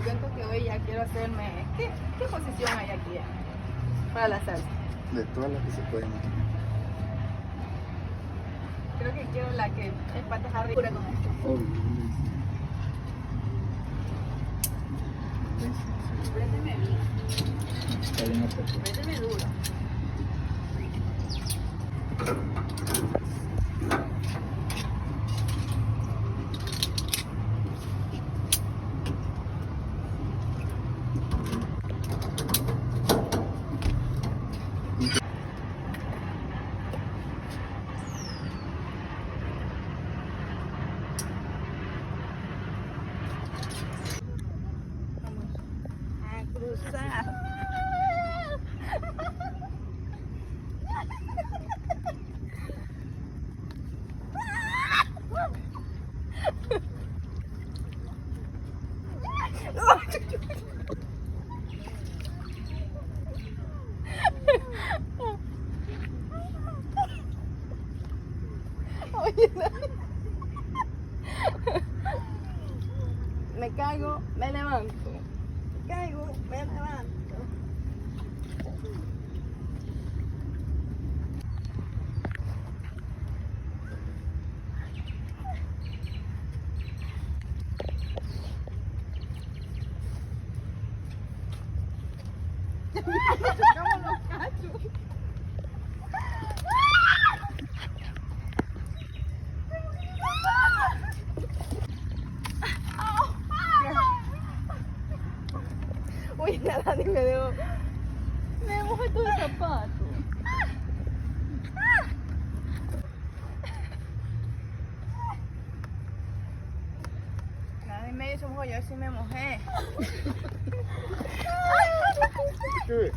cuento que hoy ya quiero hacerme... ¿Qué posición hay aquí para la salsa? De todas las que se pueden. Creo que quiero la que es patas arriba con esto. Préndeme bien. Préndeme duro. Vamos a cruzar. Oye, no. Me caigo, me levanto. Me caigo, me levanto. ¿Cómo los cacho? Uy, nada, ni me debo. Me mojé todo el zapato. Nada, y me hizo mojo, yo sí me mojé. ¿Qué?